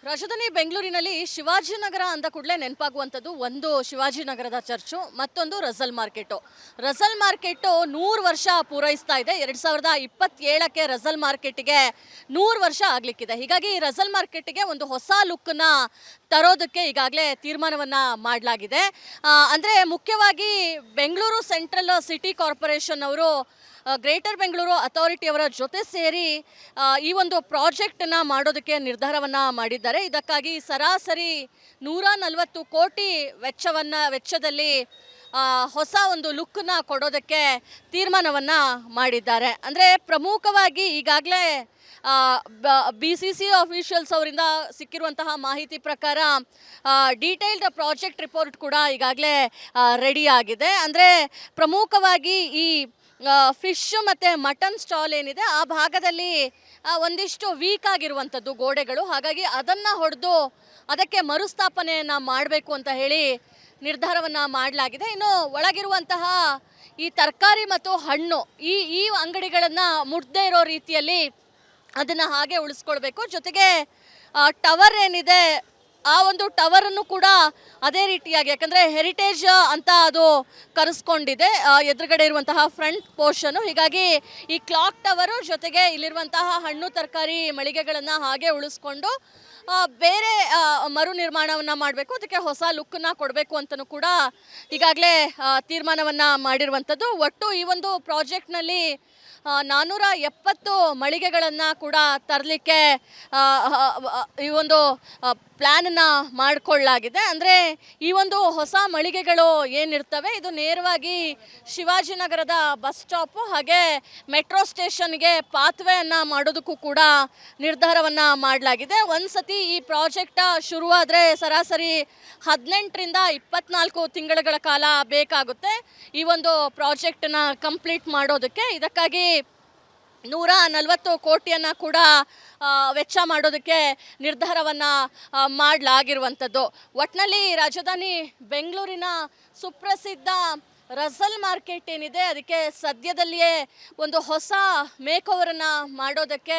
ರಾಜಧಾನಿ ಬೆಂಗಳೂರಿನಲ್ಲಿ ಶಿವಾಜಿನಗರ ಅಂದ ಕೂಡಲೇ ನೆನಪಾಗುವಂಥದ್ದು ಒಂದು ಶಿವಾಜಿನಗರದ ಚರ್ಚು, ಮತ್ತೊಂದು ರಸಲ್ ಮಾರ್ಕೆಟು. ರಸಲ್ ಮಾರ್ಕೆಟು 100 ವರ್ಷ ಪೂರೈಸ್ತಾ ಇದೆ. 2027ಕ್ಕೆ ರಸಲ್ ಮಾರ್ಕೆಟಿಗೆ 100 ವರ್ಷ ಆಗಲಿಕ್ಕಿದೆ. ಹೀಗಾಗಿ ರಸಲ್ ಮಾರ್ಕೆಟಿಗೆ ಒಂದು ಹೊಸ ಲುಕ್ಕನ್ನ ತರೋದಕ್ಕೆ ಈಗಾಗಲೇ ತೀರ್ಮಾನವನ್ನು ಮಾಡಲಾಗಿದೆ. ಅಂದರೆ ಮುಖ್ಯವಾಗಿ ಬೆಂಗಳೂರು ಸೆಂಟ್ರಲ್ ಸಿಟಿ ಕಾರ್ಪೊರೇಷನ್ ಅವರು ಗ್ರೇಟರ್ ಬೆಂಗಳೂರು ಅಥಾರಿಟಿಯವರ ಜೊತೆ ಸೇರಿ ಈ ಒಂದು ಪ್ರಾಜೆಕ್ಟನ್ನು ಮಾಡೋದಕ್ಕೆ ನಿರ್ಧಾರವನ್ನು ಮಾಡಿದ್ದಾರೆ. ಇದಕ್ಕಾಗಿ ಸರಾಸರಿ 140 ಕೋಟಿ ವೆಚ್ಚದಲ್ಲಿ ಹೊಸ ಒಂದು ಲುಕ್ಕನ್ನ ಕೊಡೋದಕ್ಕೆ ತೀರ್ಮಾನವನ್ನು ಮಾಡಿದ್ದಾರೆ. ಅಂದರೆ ಪ್ರಮುಖವಾಗಿ ಈಗಾಗಲೇ BCC ಆಫೀಷಿಯಲ್ಸ್ ಅವರಿಂದ ಸಿಕ್ಕಿರುವಂತಹ ಮಾಹಿತಿ ಪ್ರಕಾರ ಡೀಟೇಲ್ಡ್ ಪ್ರಾಜೆಕ್ಟ್ ರಿಪೋರ್ಟ್ ಕೂಡ ಈಗಾಗಲೇ ರೆಡಿ ಆಗಿದೆ. ಅಂದರೆ ಪ್ರಮುಖವಾಗಿ ಈ ಫಿಶ್ ಮತ್ತು ಮಟನ್ ಸ್ಟಾಲ್ ಏನಿದೆ ಆ ಭಾಗದಲ್ಲಿ ಒಂದಿಷ್ಟು ವೀಕ್ ಆಗಿರುವಂಥದ್ದು ಗೋಡೆಗಳು. ಹಾಗಾಗಿ ಅದನ್ನು ಹೊಡೆದು ಅದಕ್ಕೆ ಮರುಸ್ಥಾಪನೆಯನ್ನು ಮಾಡಬೇಕು ಅಂತ ಹೇಳಿ ನಿರ್ಧಾರವನ್ನು ಮಾಡಲಾಗಿದೆ. ಇನ್ನು ಒಳಗಿರುವಂತಹ ಈ ತರಕಾರಿ ಮತ್ತು ಹಣ್ಣು ಈ ಅಂಗಡಿಗಳನ್ನು ಮುಟ್ದೇ ಇರೋ ರೀತಿಯಲ್ಲಿ ಅದನ್ನು ಹಾಗೆ ಉಳಿಸ್ಕೊಳ್ಬೇಕು. ಜೊತೆಗೆ ಟವರ್ ಏನಿದೆ ಆ ಒಂದು ಟವರನ್ನು ಕೂಡ ಅದೇ ರೀತಿಯಾಗಿ, ಯಾಕಂದರೆ ಹೆರಿಟೇಜ್ ಅಂತ ಅದು ಕರೆಸ್ಕೊಂಡಿದೆ ಎದುರುಗಡೆ ಇರುವಂತಹ ಫ್ರಂಟ್ ಪೋರ್ಷನು. ಹೀಗಾಗಿ ಈ ಕ್ಲಾಕ್ ಟವರು ಜೊತೆಗೆ ಇಲ್ಲಿರುವಂತಹ ಹಣ್ಣು ತರಕಾರಿ ಮಳಿಗೆಗಳನ್ನು ಹಾಗೆ ಉಳಿಸ್ಕೊಂಡು ಬೇರೆ ಮರು ನಿರ್ಮಾಣವನ್ನು ಮಾಡಬೇಕು, ಅದಕ್ಕೆ ಹೊಸ ಲುಕ್ಕನ್ನು ಕೊಡಬೇಕು ಅಂತಲೂ ಕೂಡ ಈಗಾಗಲೇ ತೀರ್ಮಾನವನ್ನು ಮಾಡಿರುವಂಥದ್ದು. ಒಟ್ಟು ಈ ಒಂದು ಪ್ರಾಜೆಕ್ಟ್ನಲ್ಲಿ 470 ಮಳಿಗೆಗಳನ್ನು ಕೂಡ ತರಲಿಕ್ಕೆ ಈ ಒಂದು ಪ್ಲ್ಯಾನನ್ನು ಮಾಡಿಕೊಳ್ಳಲಾಗಿದೆ. ಅಂದರೆ ಈ ಒಂದು ಹೊಸ ಮಳಿಗೆಗಳು ಏನಿರ್ತವೆ ಇದು ನೇರವಾಗಿ ಶಿವಾಜಿನಗರದ ಬಸ್ ಸ್ಟಾಪು ಹಾಗೆ ಮೆಟ್ರೋ ಸ್ಟೇಷನ್ಗೆ ಪಾತ್ವೆಯನ್ನು ಮಾಡೋದಕ್ಕೂ ಕೂಡ ನಿರ್ಧಾರವನ್ನು ಮಾಡಲಾಗಿದೆ. ಒಂದು ಸತಿ ಈ ಪ್ರಾಜೆಕ್ಟ ಶುರುವಾದರೆ ಸರಾಸರಿ 18ರಿಂದ 24 ತಿಂಗಳುಗಳ ಕಾಲ ಬೇಕಾಗುತ್ತೆ ಈ ಒಂದು ಪ್ರಾಜೆಕ್ಟನ್ನು ಕಂಪ್ಲೀಟ್ ಮಾಡೋದಕ್ಕೆ. ಇದಕ್ಕಾಗಿ 140 ಕೋಟಿಯನ್ನು ಕೂಡ ವೆಚ್ಚ ಮಾಡೋದಕ್ಕೆ ನಿರ್ಧಾರವನ್ನು ಮಾಡಲಾಗಿರುವಂಥದ್ದು. ಒಟ್ಟಿನಲ್ಲಿ ರಾಜಧಾನಿ ಬೆಂಗಳೂರಿನ ಸುಪ್ರಸಿದ್ಧ ರಸಲ್ ಮಾರ್ಕೆಟ್ ಏನಿದೆ ಅದಕ್ಕೆ ಸದ್ಯದಲ್ಲಿಯೇ ಒಂದು ಹೊಸ ಮೇಕ್ ಓವರನ್ನು ಮಾಡೋದಕ್ಕೆ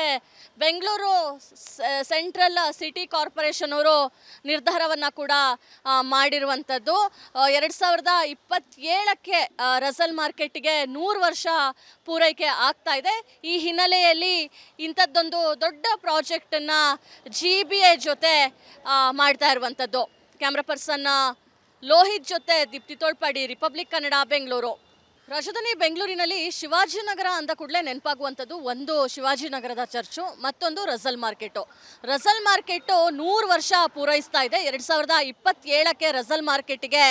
ಬೆಂಗಳೂರು ಸೆಂಟ್ರಲ್ ಸಿಟಿ ಕಾರ್ಪೊರೇಷನ್ ಅವರು ನಿರ್ಧಾರವನ್ನು ಕೂಡ ಮಾಡಿರುವಂಥದ್ದು. 2027ಕ್ಕೆ ರಸಲ್ ಮಾರ್ಕೆಟಿಗೆ 100 ವರ್ಷ ಪೂರೈಕೆ ಆಗ್ತಾ ಇದೆ. ಈ ಹಿನ್ನೆಲೆಯಲ್ಲಿ ಇಂಥದ್ದೊಂದು ದೊಡ್ಡ ಪ್ರಾಜೆಕ್ಟನ್ನು GBA ಜೊತೆ ಮಾಡ್ತಾ ಇರುವಂಥದ್ದು. ಕ್ಯಾಮ್ರಾ ಪರ್ಸನ್ ಲೋಹಿತ್ ಜೊತೆ ದೀಪ್ತಿ ತೋಳ್ಪಾಡಿ, ರಿಪಬ್ಲಿಕ್ ಕನ್ನಡ, ಬೆಂಗಳೂರು. ರಾಜಧಾನಿ ಬೆಂಗಳೂರಿನಲ್ಲಿ ಶಿವಾಜಿನಗರ ಅಂದ ಕೂಡಲೇ ನೆನಪಾಗುವಂಥದ್ದು ಒಂದು ಶಿವಾಜಿನಗರದ ಚರ್ಚು, ಮತ್ತೊಂದು ರಸಲ್ ಮಾರ್ಕೆಟು. ರಸಲ್ ಮಾರ್ಕೆಟು 100 ವರ್ಷ ಪೂರೈಸ್ತಾ ಇದೆ. 2027ಕ್ಕೆ ರಸಲ್ ಮಾರ್ಕೆಟಿಗೆ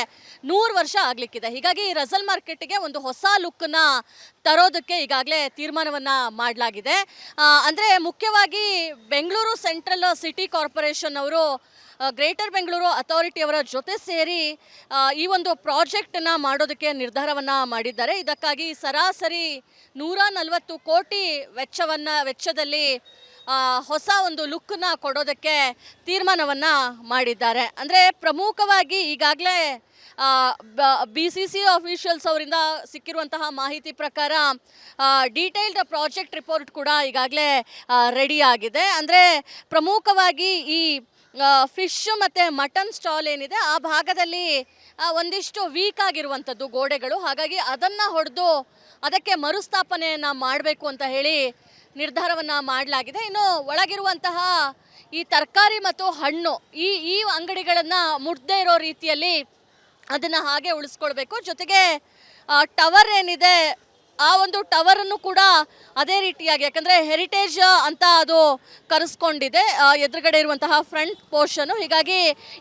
100 ವರ್ಷ ಆಗಲಿಕ್ಕಿದೆ. ಹೀಗಾಗಿ ರಸಲ್ ಮಾರ್ಕೆಟಿಗೆ ಒಂದು ಹೊಸ ಲುಕ್ಕನ್ನ ತರೋದಕ್ಕೆ ಈಗಾಗಲೇ ತೀರ್ಮಾನವನ್ನು ಮಾಡಲಾಗಿದೆ. ಅಂದರೆ ಮುಖ್ಯವಾಗಿ ಬೆಂಗಳೂರು ಸೆಂಟ್ರಲ್ ಸಿಟಿ ಕಾರ್ಪೊರೇಷನ್ ಅವರು ಗ್ರೇಟರ್ ಬೆಂಗಳೂರು ಅಥಾರಿಟಿಯವರ ಜೊತೆ ಸೇರಿ ಈ ಒಂದು ಪ್ರಾಜೆಕ್ಟನ್ನು ಮಾಡೋದಕ್ಕೆ ನಿರ್ಧಾರವನ್ನು ಮಾಡಿದ್ದಾರೆ. ಇದಕ್ಕಾಗಿ ಸರಾಸರಿ 140 ಕೋಟಿ ವೆಚ್ಚದಲ್ಲಿ ಹೊಸ ಒಂದು ಲುಕ್ಕನ್ನ ಕೊಡೋದಕ್ಕೆ ತೀರ್ಮಾನವನ್ನು ಮಾಡಿದ್ದಾರೆ. ಅಂದರೆ ಪ್ರಮುಖವಾಗಿ ಈಗಾಗಲೇ BCC ಆಫೀಷಿಯಲ್ಸ್ ಅವರಿಂದ ಸಿಕ್ಕಿರುವಂತಹ ಮಾಹಿತಿ ಪ್ರಕಾರ ಡೀಟೇಲ್ಡ್ ಪ್ರಾಜೆಕ್ಟ್ ರಿಪೋರ್ಟ್ ಕೂಡ ಈಗಾಗಲೇ ರೆಡಿ ಆಗಿದೆ. ಅಂದರೆ ಪ್ರಮುಖವಾಗಿ ಈ ಫಿಶ್ ಮತ್ತು ಮಟನ್ ಸ್ಟಾಲ್ ಏನಿದೆ ಆ ಭಾಗದಲ್ಲಿ ಒಂದಿಷ್ಟು ವೀಕ್ ಆಗಿರುವಂಥದ್ದು ಗೋಡೆಗಳು. ಹಾಗಾಗಿ ಅದನ್ನು ಹೊಡೆದು ಅದಕ್ಕೆ ಮರುಸ್ಥಾಪನೆಯನ್ನು ಮಾಡಬೇಕು ಅಂತ ಹೇಳಿ ನಿರ್ಧಾರವನ್ನು ಮಾಡಲಾಗಿದೆ. ಇನ್ನು ಒಳಗಿರುವಂತಹ ಈ ತರಕಾರಿ ಮತ್ತು ಹಣ್ಣು ಈ ಅಂಗಡಿಗಳನ್ನು ಮುಟ್ದೇ ಇರೋ ರೀತಿಯಲ್ಲಿ ಅದನ್ನು ಹಾಗೆ ಉಳಿಸ್ಕೊಳ್ಬೇಕು. ಜೊತೆಗೆ ಟವರ್ ಏನಿದೆ ಆ ಒಂದು ಟವರನ್ನು ಕೂಡ ಅದೇ ರೀತಿಯಾಗಿ, ಯಾಕಂದರೆ ಹೆರಿಟೇಜ್ ಅಂತ ಅದು ಕರೆಸ್ಕೊಂಡಿದೆ ಎದುರುಗಡೆ ಇರುವಂತಹ ಫ್ರಂಟ್ ಪೋರ್ಷನು. ಹೀಗಾಗಿ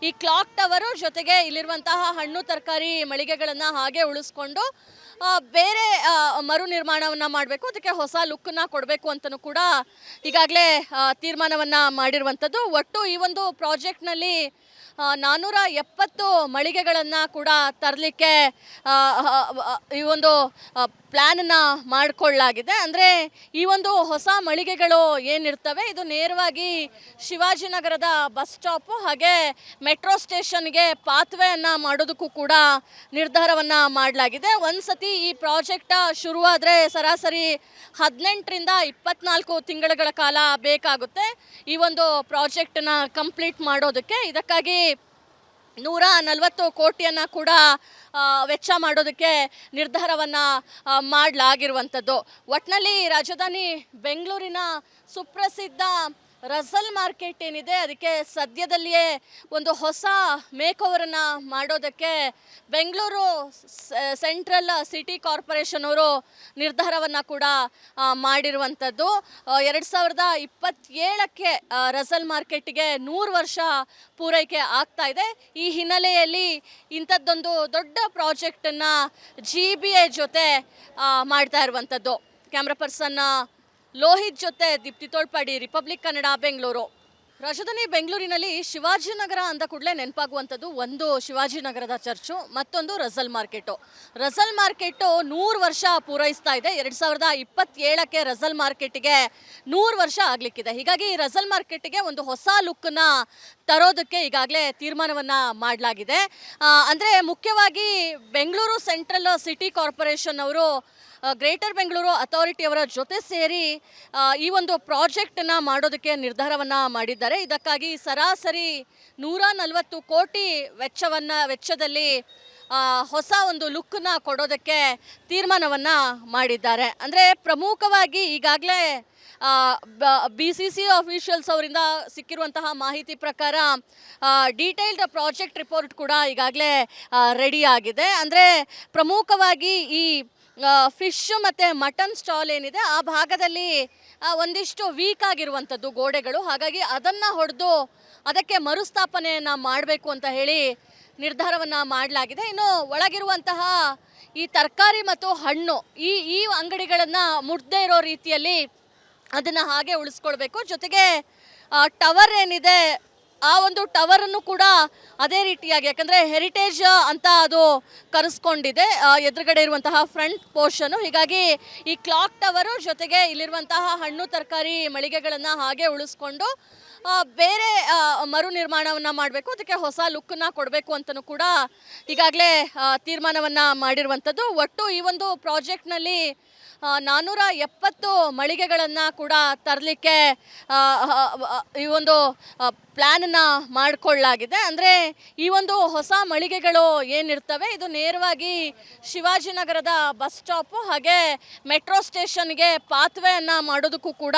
ಈ ಕ್ಲಾಕ್ ಟವರು ಜೊತೆಗೆ ಇಲ್ಲಿರುವಂತಹ ಹಣ್ಣು ತರಕಾರಿ ಮಳಿಗೆಗಳನ್ನು ಹಾಗೆ ಉಳಿಸ್ಕೊಂಡು ಬೇರೆ ಮರು ನಿರ್ಮಾಣವನ್ನು ಮಾಡಬೇಕು, ಅದಕ್ಕೆ ಹೊಸ ಲುಕ್ಕನ್ನು ಕೊಡಬೇಕು ಅಂತಲೂ ಕೂಡ ಈಗಾಗಲೇ ತೀರ್ಮಾನವನ್ನು ಮಾಡಿರುವಂಥದ್ದು. ಒಟ್ಟು ಈ ಒಂದು ಪ್ರಾಜೆಕ್ಟ್ನಲ್ಲಿ 470 ಮಳಿಗೆಗಳನ್ನು ಕೂಡ ತರಲಿಕ್ಕೆ ಈ ಒಂದು ಪ್ಲ್ಯಾನನ್ನು ಮಾಡಿಕೊಳ್ಳಲಾಗಿದೆ. ಅಂದರೆ ಈ ಒಂದು ಹೊಸ ಮಳಿಗೆಗಳು ಏನಿರ್ತವೆ ಇದು ನೇರವಾಗಿ ಶಿವಾಜಿನಗರದ ಬಸ್ ಸ್ಟಾಪು ಹಾಗೆ ಮೆಟ್ರೋ ಸ್ಟೇಷನ್ಗೆ ಪಾತ್ವೆಯನ್ನು ಮಾಡೋದಕ್ಕೂ ಕೂಡ ನಿರ್ಧಾರವನ್ನು ಮಾಡಲಾಗಿದೆ. ಒಂದು ಸತಿ ಒಂದ್ಸತಿ ಈ ಪ್ರಾಜೆಕ್ಟ್ ಶುರುವಾದರೆ ಸರಾಸರಿ 18ರಿಂದ 24 ತಿಂಗಳುಗಳ ಕಾಲ ಬೇಕಾಗುತ್ತೆ ಈ ಒಂದು ಪ್ರಾಜೆಕ್ಟನ್ನ ಕಂಪ್ಲೀಟ್ ಮಾಡೋದಕ್ಕೆ. ಇದಕ್ಕಾಗಿ 140 ಕೋಟಿಯನ್ನು ಕೂಡ ವೆಚ್ಚ ಮಾಡೋದಕ್ಕೆ ನಿರ್ಧಾರವನ್ನು ಮಾಡಲಾಗಿರುವಂಥದ್ದು. ಒಟ್ಟಿನಲ್ಲಿ ರಾಜಧಾನಿ ಬೆಂಗಳೂರಿನ ಸುಪ್ರಸಿದ್ಧ ರಸಲ್ ಮಾರ್ಕೆಟ್ ಏನಿದೆ ಅದಕ್ಕೆ ಸದ್ಯದಲ್ಲಿಯೇ ಒಂದು ಹೊಸ ಮೇಕ್ ಓವರನ್ನು ಮಾಡೋದಕ್ಕೆ ಬೆಂಗಳೂರು ಸೆಂಟ್ರಲ್ ಸಿಟಿ ಕಾರ್ಪೊರೇಷನ್ ಅವರು ನಿರ್ಧಾರವನ್ನು ಕೂಡ ಮಾಡಿರುವಂಥದ್ದು. 2027ಕ್ಕೆ ರಸಲ್ ಮಾರ್ಕೆಟ್ಗೆ 100 ವರ್ಷ ಪೂರೈಕೆ ಆಗ್ತಾ ಇದೆ. ಈ ಹಿನ್ನೆಲೆಯಲ್ಲಿ ಇಂಥದ್ದೊಂದು ದೊಡ್ಡ ಪ್ರಾಜೆಕ್ಟನ್ನು GBA ಜೊತೆ ಮಾಡ್ತಾ ಇರುವಂಥದ್ದು. ಕ್ಯಾಮ್ರಾ ಪರ್ಸನ್ ಲೋಹಿತ್ ಜೊತೆ ದೀಪ್ತಿ ತೋಳ್ಪಾಡಿ, ರಿಪಬ್ಲಿಕ್ ಕನ್ನಡ, ಬೆಂಗಳೂರು. ರಾಜಧಾನಿ ಬೆಂಗಳೂರಿನಲ್ಲಿ ಶಿವಾಜಿನಗರ ಅಂದ ಕೂಡಲೇ ನೆನಪಾಗುವಂಥದ್ದು ಒಂದು ಶಿವಾಜಿನಗರದ ಚರ್ಚು, ಮತ್ತೊಂದು ರಸಲ್ ಮಾರ್ಕೆಟು. ರಸಲ್ ಮಾರ್ಕೆಟು 100 ವರ್ಷ ಪೂರೈಸ್ತಾ ಇದೆ. 2027ಕ್ಕೆ ರಸಲ್ ಮಾರ್ಕೆಟ್ಗೆ 100 ವರ್ಷ ಆಗಲಿಕ್ಕಿದೆ. ಹೀಗಾಗಿ ಈ ರಸಲ್ ಮಾರ್ಕೆಟ್ಗೆ ಒಂದು ಹೊಸ ಲುಕ್ಕನ್ನ ತರೋದಕ್ಕೆ ಈಗಾಗಲೇ ತೀರ್ಮಾನವನ್ನು ಮಾಡಲಾಗಿದೆ. ಅಂದರೆ ಮುಖ್ಯವಾಗಿ ಬೆಂಗಳೂರು ಸೆಂಟ್ರಲ್ ಸಿಟಿ ಕಾರ್ಪೊರೇಷನ್ ಅವರು ಗ್ರೇಟರ್ ಬೆಂಗಳೂರು ಅಥಾರಿಟಿಯವರ ಜೊತೆ ಸೇರಿ ಈ ಒಂದು ಪ್ರಾಜೆಕ್ಟನ್ನು ಮಾಡೋದಕ್ಕೆ ನಿರ್ಧಾರವನ್ನು ಮಾಡಿದ್ದಾರೆ. ಇದಕ್ಕಾಗಿ ಸರಾಸರಿ 140 ಕೋಟಿ ವೆಚ್ಚದಲ್ಲಿ ಹೊಸ ಒಂದು ಲುಕ್ಕನ್ನ ಕೊಡೋದಕ್ಕೆ ತೀರ್ಮಾನವನ್ನು ಮಾಡಿದ್ದಾರೆ. ಅಂದರೆ ಪ್ರಮುಖವಾಗಿ ಈಗಾಗಲೇ BCC ಆಫೀಷಿಯಲ್ಸ್ ಅವರಿಂದ ಸಿಕ್ಕಿರುವಂತಹ ಮಾಹಿತಿ ಪ್ರಕಾರ ಡೀಟೇಲ್ಡ್ ಪ್ರಾಜೆಕ್ಟ್ ರಿಪೋರ್ಟ್ ಕೂಡ ಈಗಾಗಲೇ ರೆಡಿ ಆಗಿದೆ. ಅಂದರೆ ಪ್ರಮುಖವಾಗಿ ಈ ಫಿಶ್ ಮತ್ತು ಮಟನ್ ಸ್ಟಾಲ್ ಏನಿದೆ ಆ ಭಾಗದಲ್ಲಿ ಒಂದಿಷ್ಟು ವೀಕ್ ಆಗಿರುವಂಥದ್ದು ಗೋಡೆಗಳು. ಹಾಗಾಗಿ ಅದನ್ನು ಹೊಡೆದು ಅದಕ್ಕೆ ಮರುಸ್ಥಾಪನೆಯನ್ನು ಮಾಡಬೇಕು ಅಂತ ಹೇಳಿ ನಿರ್ಧಾರವನ್ನು ಮಾಡಲಾಗಿದೆ. ಇನ್ನು ಒಳಗಿರುವಂತಹ ಈ ತರಕಾರಿ ಮತ್ತು ಹಣ್ಣು ಈ ಅಂಗಡಿಗಳನ್ನು ಮುಟ್ದೇ ಇರೋ ರೀತಿಯಲ್ಲಿ ಅದನ್ನು ಹಾಗೆ ಉಳಿಸ್ಕೊಳ್ಬೇಕು. ಜೊತೆಗೆ ಟವರ್ ಏನಿದೆ ಆ ಒಂದು ಟವರನ್ನು ಕೂಡ ಅದೇ ರೀತಿಯಾಗಿ, ಯಾಕಂದರೆ ಹೆರಿಟೇಜ್ ಅಂತ ಅದು ಕರೆಸ್ಕೊಂಡಿದೆ ಎದುರುಗಡೆ ಇರುವಂತಹ ಫ್ರಂಟ್ ಪೋರ್ಷನು. ಹೀಗಾಗಿ ಈ ಕ್ಲಾಕ್ ಟವರು ಜೊತೆಗೆ ಇಲ್ಲಿರುವಂತಹ ಹಣ್ಣು ತರಕಾರಿ ಮಳಿಗೆಗಳನ್ನು ಹಾಗೆ ಉಳಿಸ್ಕೊಂಡು ಬೇರೆ ಮರು ನಿರ್ಮಾಣವನ್ನು ಮಾಡಬೇಕು, ಅದಕ್ಕೆ ಹೊಸ ಲುಕ್ಕನ್ನು ಕೊಡಬೇಕು ಅಂತಲೂ ಕೂಡ ಈಗಾಗಲೇ ತೀರ್ಮಾನವನ್ನು ಮಾಡಿರುವಂಥದ್ದು. ಒಟ್ಟು ಈ ಒಂದು ಪ್ರಾಜೆಕ್ಟ್ನಲ್ಲಿ 470 ಮಳಿಗೆಗಳನ್ನು ಕೂಡ ತರಲಿಕ್ಕೆ ಈ ಒಂದು ಪ್ಲ್ಯಾನನ್ನು ಮಾಡಿಕೊಳ್ಳಲಾಗಿದೆ. ಅಂದರೆ ಈ ಒಂದು ಹೊಸ ಮಳಿಗೆಗಳು ಏನಿರ್ತವೆ ಇದು ನೇರವಾಗಿ ಶಿವಾಜಿನಗರದ ಬಸ್ ಸ್ಟಾಪು ಹಾಗೆ ಮೆಟ್ರೋ ಸ್ಟೇಷನ್ಗೆ ಪಾತ್ವೆಯನ್ನು ಮಾಡೋದಕ್ಕೂ ಕೂಡ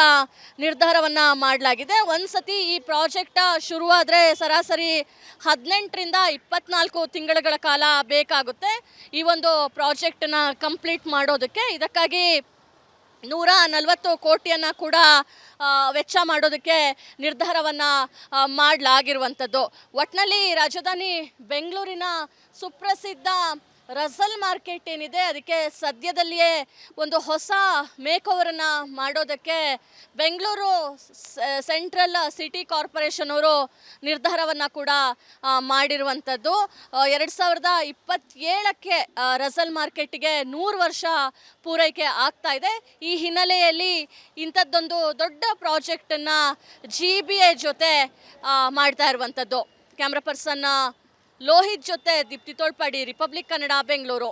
ನಿರ್ಧಾರವನ್ನು ಮಾಡಲಾಗಿದೆ. ಒಂದು ಸತಿ ಈ ಪ್ರಾಜೆಕ್ಟ್ ಶುರುವಾದರೆ ಸರಾಸರಿ 18ರಿಂದ 24 ತಿಂಗಳುಗಳ ಕಾಲ ಬೇಕಾಗುತ್ತೆ ಈ ಒಂದು ಪ್ರಾಜೆಕ್ಟನ್ನು ಕಂಪ್ಲೀಟ್ ಮಾಡೋದಕ್ಕೆ. ಇದಕ್ಕಾಗಿ 140 ಕೋಟಿಯನ್ನು ಕೂಡ ವೆಚ್ಚ ಮಾಡೋದಕ್ಕೆ ನಿರ್ಧಾರವನ್ನು ಮಾಡಲಾಗಿರುವಂಥದ್ದು. ಒಟ್ಟಿನಲ್ಲಿ ರಾಜಧಾನಿ ಬೆಂಗಳೂರಿನ ಸುಪ್ರಸಿದ್ಧ ರಸಲ್ ಮಾರ್ಕೆಟ್ ಏನಿದೆ ಅದಕ್ಕೆ ಸದ್ಯದಲ್ಲಿಯೇ ಒಂದು ಹೊಸ ಮೇಕ್ ಓವರನ್ನು ಮಾಡೋದಕ್ಕೆ ಬೆಂಗಳೂರು ಸೆಂಟ್ರಲ್ ಸಿಟಿ ಕಾರ್ಪೊರೇಷನ್ ಅವರು ನಿರ್ಧಾರವನ್ನು ಕೂಡ ಮಾಡಿರುವಂಥದ್ದು. 2027ಕ್ಕೆ ರಸಲ್ ಮಾರ್ಕೆಟ್ಗೆ 100 ವರ್ಷ ಪೂರೈಕೆ ಆಗ್ತಾ ಇದೆ. ಈ ಹಿನ್ನೆಲೆಯಲ್ಲಿ ಇಂಥದ್ದೊಂದು ದೊಡ್ಡ ಪ್ರಾಜೆಕ್ಟನ್ನು GBA ಜೊತೆ ಮಾಡ್ತಾ ಇರುವಂಥದ್ದು. ಕ್ಯಾಮ್ರಾ ಪರ್ಸನ್ ಲೋಹಿತ್ ಜೊತೆ ದೀಪ್ತಿ ತೋಳ್ಪಾಡಿ, ರಿಪಬ್ಲಿಕ್ ಕನ್ನಡ, ಬೆಂಗಳೂರು.